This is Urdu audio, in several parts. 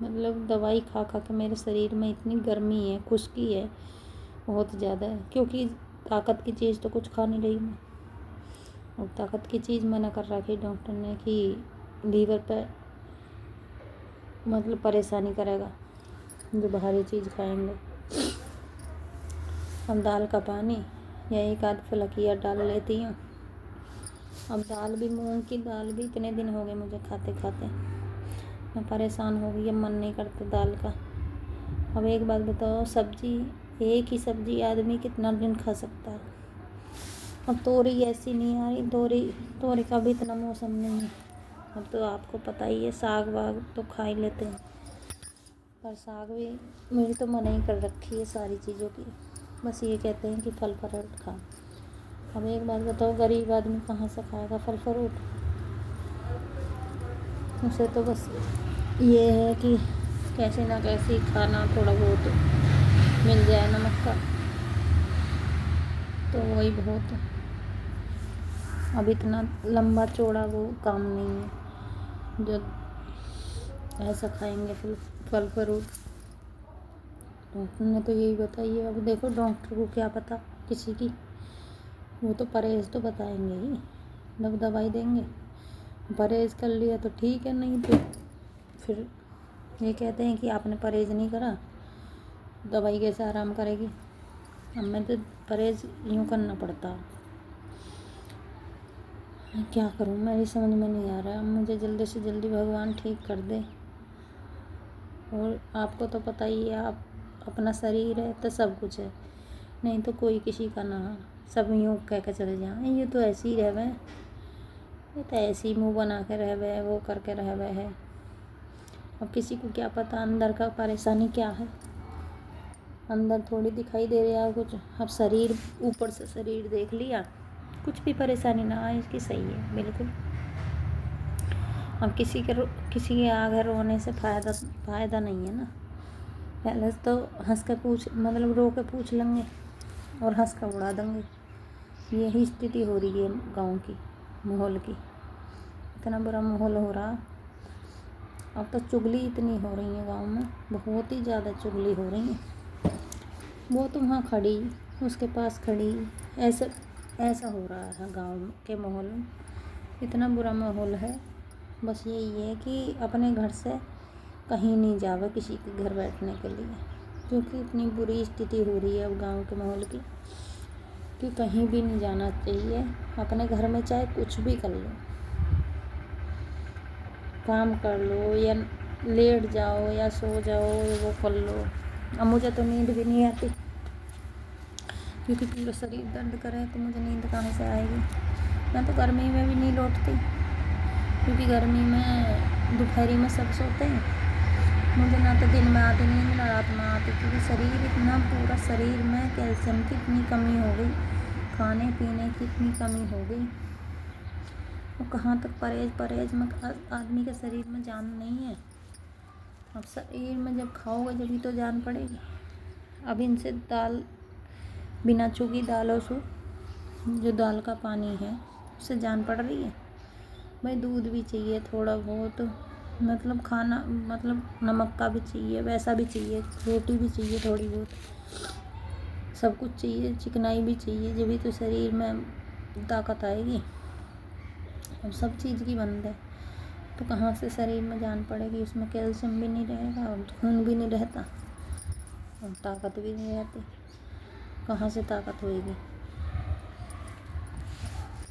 مطلب دوائی کھا کھا کے میرے شریر میں اتنی گرمی ہے، خشکی ہے بہت زیادہ ہے، کیونکہ طاقت کی چیز تو کچھ کھا نہیں رہی میں. اور طاقت کی چیز منع کر رکھی ڈاکٹر نے کہ لیور پہ مطلب پریشانی کرے گا جو باہری چیز کھائیں گے. اب دال کا پانی یا ایک آدھ پھلکیا ڈال لیتی ہوں. اب دال بھی، مونگ کی دال بھی اتنے دن ہو گئے مجھے کھاتے کھاتے میں پریشان ہو گئی. اب من نہیں کرتا دال کا. اب ایک بات بتاؤ، سبزی ایک ہی سبزی آدمی کتنا دن کھا سکتا ہے. اب توری ایسی نہیں آ رہی، توری کا بھی اتنا موسم نہیں ہے. اب تو آپ کو پتہ ہی ہے، ساگ واگ تو کھا ہی لیتے ہیں، پر ساگ بھی میری تو منع ہی کر رکھی ہے ساری چیزوں کی. بس یہ کہتے ہیں کہ پھل فروٹ کھا. اب ایک بات بتاؤ، غریب آدمی کہاں سے کھائے گا پھل فروٹ؟ اسے تو بس یہ ہے کہ کیسے نہ کیسے کھانا تھوڑا بہت مل جائے نمک کا تو وہی بہت ہے. اب اتنا لمبا چوڑا وہ کام نہیں ہے جو ایسا کھائیں گے پھل فروٹ. ڈاکٹر نے تو یہی بتائی ہے. اب دیکھو ڈاکٹر کو کیا پتہ کسی کی، وہ تو پرہیز تو بتائیں گے ہی، دوائی دیں گے. پرہیز کر لیا تو ٹھیک ہے، نہیں تو پھر یہ کہتے ہیں کہ آپ نے پرہیز نہیں کرا، دوائی کیسے آرام کرے گی. ہمیں تو پرہیز یوں کرنا پڑتا. کیا کروں، میری سمجھ میں نہیں آ رہا. مجھے جلدی سے جلدی بھگوان ٹھیک کر دے. اور آپ کو تو پتہ ہی ہے، آپ اپنا شریر ہے تو سب کچھ ہے، نہیں تو کوئی کسی کا نہ. سب یوں کہہ کے چلے جائیں یہ تو ایسے ہی رہے، یہ تو ایسے ہی منہ بنا کے رہے، وہ کر کے رہے ہے. اب کسی کو کیا پتہ اندر کا پریشانی کیا ہے. اندر تھوڑی دکھائی دے رہا ہے کچھ. اب شریر، اوپر سے شریر دیکھ لیا، کچھ بھی پریشانی نہ آئے اس کی، صحیح ہے بالکل. اب کسی کے آگے رونے سے فائدہ نہیں ہے نا. پہلے تو ہنس کے رو کے پوچھ لیں گے اور ہنس کے اڑا دیں گے. یہی استھتی ہو رہی ہے گاؤں کی، ماحول کی. اتنا برا ماحول ہو رہا. اب تو چگلی اتنی ہو رہی ہے گاؤں میں، بہت ہی زیادہ چگلی ہو رہی ہے. وہ تو وہاں کھڑی، اس کے پاس کھڑی، ایسا ہو رہا ہے گاؤں کے ماحول میں. اتنا برا ماحول ہے. بس یہی ہے کہ اپنے گھر سے کہیں نہیں جاوے کسی کے گھر بیٹھنے کے لیے، کیونکہ اتنی بری استھتی ہو رہی ہے اب گاؤں کے ماحول کی کہ کہیں بھی نہیں جانا چاہیے. اپنے گھر میں چاہے کچھ بھی کر لو، کام کر لو یا لیٹ جاؤ یا سو جاؤ یا وہ کر لو. اب مجھے تو نیند بھی نہیں آتی، کیونکہ پورا شریر درد کرے تو مجھے نیند کہاں سے آئے گی. میں تو گرمی میں بھی نہیں لوٹتی، کیونکہ گرمی میں دوپہری میں سب سوتے ہیں. مجھے نہ تو دن میں آتی نیند، نہ رات میں آتی، کیونکہ شریر اتنا، پورا شریر میں کیلشیم کی اتنی کمی ہو گئی، کھانے پینے کی اتنی کمی ہو گئی. اور کہاں تک پرہیز میں آدمی کے شریر میں جان نہیں ہے. اب شریر میں جب کھاؤ گے جبھی تو جان پڑے گی. اب ان سے دال، بنا چوکی دالوں سے جو دال کا پانی ہے اس سے جان پڑ رہی ہے. بھائی دودھ بھی چاہیے تھوڑا بہت، مطلب کھانا، مطلب نمک کا بھی چاہیے، ویسا بھی چاہیے، روٹی بھی چاہیے تھوڑی بہت، سب کچھ چاہیے، چکنائی بھی چاہیے، جبھی تو شریر میں طاقت آئے گی. اب سب چیز کی بند ہے تو کہاں سے شریر میں جان پڑے گی. اس میں کیلشیم بھی نہیں رہے گا اور خون بھی نہیں رہتا اور طاقت بھی نہیں رہتی. کہاں سے طاقت ہوئے گی.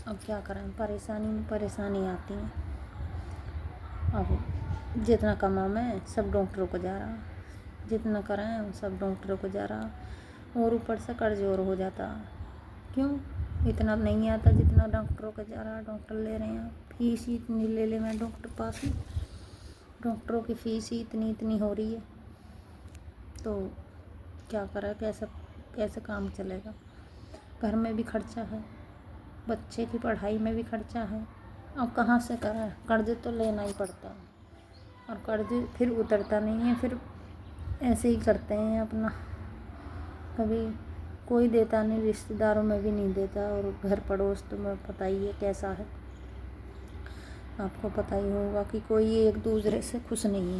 اب کیا کریں، پریشانی میں پریشانی آتی ہیں. اب جتنا کماؤ میں سب ڈاکٹروں کو جا رہا، جتنا کریں سب ڈاکٹروں کو جا رہا، اور اوپر سے قرض اور ہو جاتا. کیوں؟ اتنا نہیں آتا جتنا ڈاکٹروں کا جا رہا. ڈاکٹر لے رہے ہیں فیس ہی اتنی لے میں ڈاکٹر پاس ہی، ڈاکٹروں کی فیس ہی اتنی ہو رہی ہے. تو کیا کرے، کیسے کام چلے گا. گھر میں بھی خرچہ ہے، بچے کی پڑھائی میں بھی خرچہ ہے. اب کہاں سے کریں، قرض تو لینا ہی پڑتا ہے. اور قرض پھر اترتا نہیں ہے، پھر ایسے ہی کرتے ہیں اپنا. کبھی کوئی دیتا نہیں، رشتہ داروں میں بھی نہیں دیتا، اور گھر پڑوس تمہیں پتہ ہی ہے کیسا ہے. آپ کو پتہ ہی ہوگا کہ کوئی ایک دوسرے سے خوش نہیں ہے.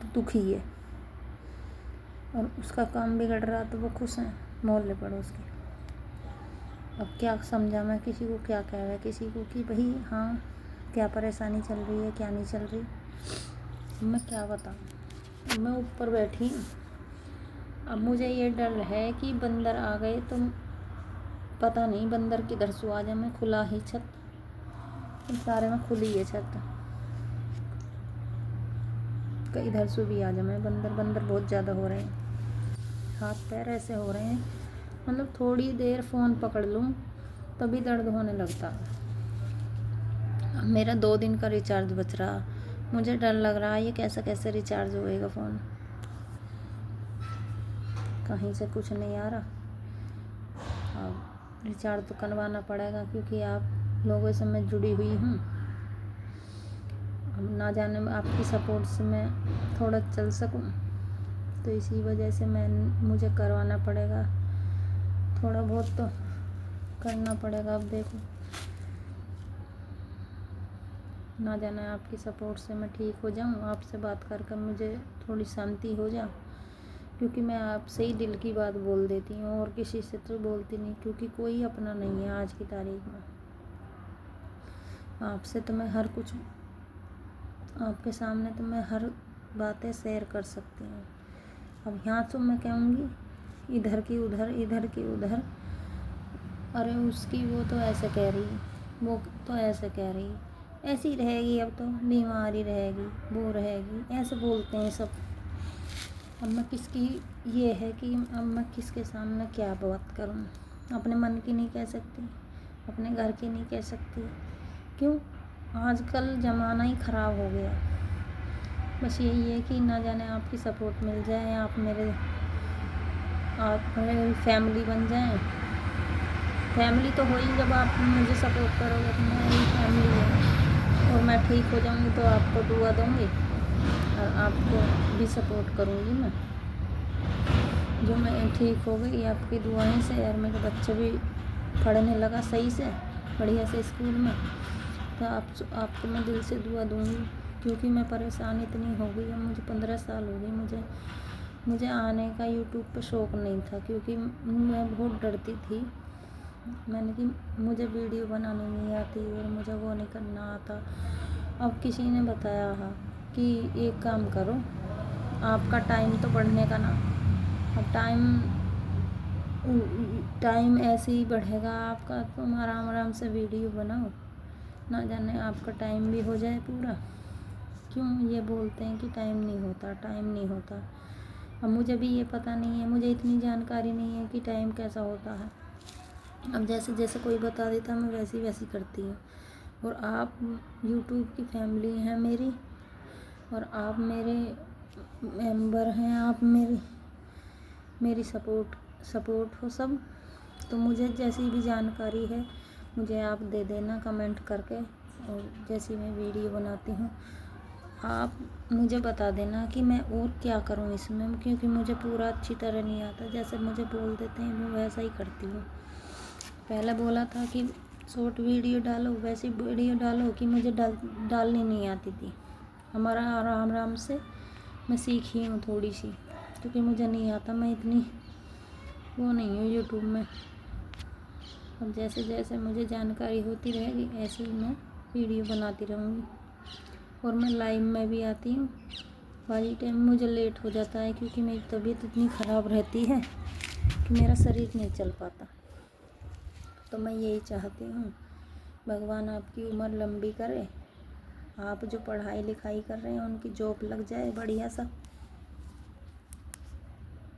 تو دکھی ہے، اور اس کا کام بگڑ رہا تو وہ خوش ہیں محلے پڑوس کے۔ اب کیا سمجھا میں کسی کو، کیا کہہ رہا ہے کسی کو کہ بھائی ہاں کیا پریشانی چل رہی ہے، کیا نہیں چل رہی، میں کیا بتاؤں۔ میں اوپر بیٹھی ہوں، اب مجھے یہ ڈر ہے کہ بندر آ گئے تو پتہ نہیں بندر کدھر سے آ جائے۔ میں کھلا ہی چھت، سارے میں کھلی ہے چھت، کہ ادھر سے بھی آ جائے میں بندر بہت زیادہ ہو رہے ہیں، ہاتھ پیر ایسے ہو رہے ہیں، مطلب تھوڑی دیر فون پکڑ لوں تبھی درد ہونے لگتا۔ اب میرا 2 دن کا ریچارج بچ رہا، مجھے ڈر لگ رہا ہے یہ کیسے ریچارج ہوئے گا فون، کہیں سے کچھ نہیں آ رہا۔ اب ریچارج تو کروانا پڑے گا کیونکہ آپ لوگوں سے میں جڑی ہوئی ہوں، اب نہ جانے آپ کی سپورٹ سے میں تھوڑا چل سکوں، تو اسی وجہ سے مجھے کروانا پڑے گا، تھوڑا بہت تو کرنا پڑے گا۔ اب دیکھو نہ جانا آپ کی سپورٹ سے میں ٹھیک ہو جاؤں، آپ سے بات کر کر مجھے تھوڑی شانتی ہو جا، کیونکہ میں آپ سے ہی دل کی بات بول دیتی ہوں اور کسی سے تو بولتی نہیں، کیونکہ کوئی اپنا نہیں ہے آج کی تاریخ میں۔ آپ سے تو میں ہر کچھ، آپ کے سامنے تو میں ہر باتیں شیئر کر سکتی ہوں۔ اب یہاں تو میں کہوں گی ادھر کی ادھر، ادھر کی ادھر، ارے اس کی وہ تو ایسے کہہ رہی، وہ تو ایسے کہہ رہی، ایسی رہے گی، اب تو بیماری رہے گی، وہ رہے گی، ایسے بولتے ہیں سب۔ اب میں کس کی، یہ ہے کہ اب میں کس کے سامنے کیا بات کروں، اپنے من کی نہیں کہہ سکتی، اپنے گھر کی نہیں کہہ سکتی، کیوں؟ آج کل زمانہ ہی خراب ہو گیا۔ بس یہی ہے کہ نہ جانے آپ کی سپورٹ مل جائے، آپ میری فیملی بن جائیں۔ فیملی تو ہو ہی، جب آپ مجھے سپورٹ کرو گے تو میری فیملی ہے، اور میں ٹھیک ہو جاؤں گی تو آپ کو دعا دوں گی اور آپ کو بھی سپورٹ کروں گی میں، جو میں ٹھیک ہو گئی آپ کی دعائیں سے، اور میرے بچے بھی پڑھنے لگا صحیح سے بڑھیا سے اسکول میں، تو آپ کو میں دل سے دعا دوں گی، کیونکہ میں پریشان اتنی ہو گئی، اب مجھے 15 سال ہو گئی، مجھے آنے کا یوٹیوب پہ شوق نہیں تھا، کیونکہ میں بہت ڈرتی تھی، میں نے کہ مجھے ویڈیو بنانے نہیں آتی اور مجھے وہ نہیں کرنا آتا۔ اب کسی نے بتایا ہے کہ ایک کام کرو، آپ کا ٹائم تو بڑھنے کا نا، اب ٹائم ایسے ہی بڑھے گا آپ کا، تم آرام سے ویڈیو بناؤ، نہ جانے آپ کا ٹائم بھی ہو جائے پورا۔ کیوں یہ بولتے ہیں کہ ٹائم نہیں ہوتا، اب مجھے بھی یہ پتہ نہیں ہے، مجھے اتنی جانکاری نہیں ہے کہ ٹائم کیسا ہوتا ہے، اب جیسے کوئی بتا دیتا میں ویسی کرتی ہوں، اور آپ یوٹیوب کی فیملی ہیں میری، اور آپ میرے ممبر ہیں، آپ میری سپورٹ ہو سب، تو مجھے جیسی بھی جانکاری ہے مجھے آپ دے دینا کمنٹ کر کے، اور جیسی میں ویڈیو بناتی ہوں آپ مجھے بتا دینا کہ میں اور کیا کروں اس میں، کیونکہ مجھے پورا اچھی طرح نہیں آتا، جیسے مجھے بول دیتے ہیں میں ویسا ہی کرتی ہوں۔ پہلے بولا تھا کہ شارٹ ویڈیو ڈالو، ویسی ویڈیو ڈالو، کہ مجھے ڈالنی نہیں آتی تھی، ہمارا آرام سے میں سیکھی ہوں تھوڑی سی، کیونکہ مجھے نہیں آتا، میں اتنی وہ نہیں ہوں یوٹیوب میں۔ اب جیسے مجھے جانکاری ہوتی رہے گی ایسے ہی میں ویڈیو بناتی رہوں گی، اور میں لائیو میں بھی آتی ہوں، باقی ٹائم مجھے لیٹ ہو جاتا ہے کیونکہ میری طبیعت اتنی خراب رہتی ہے کہ میرا شریر نہیں چل پاتا، تو میں یہی چاہتی ہوں بھگوان آپ کی عمر لمبی کرے، آپ جو پڑھائی لکھائی کر رہے ہیں ان کی جاب لگ جائے بڑھیا سا،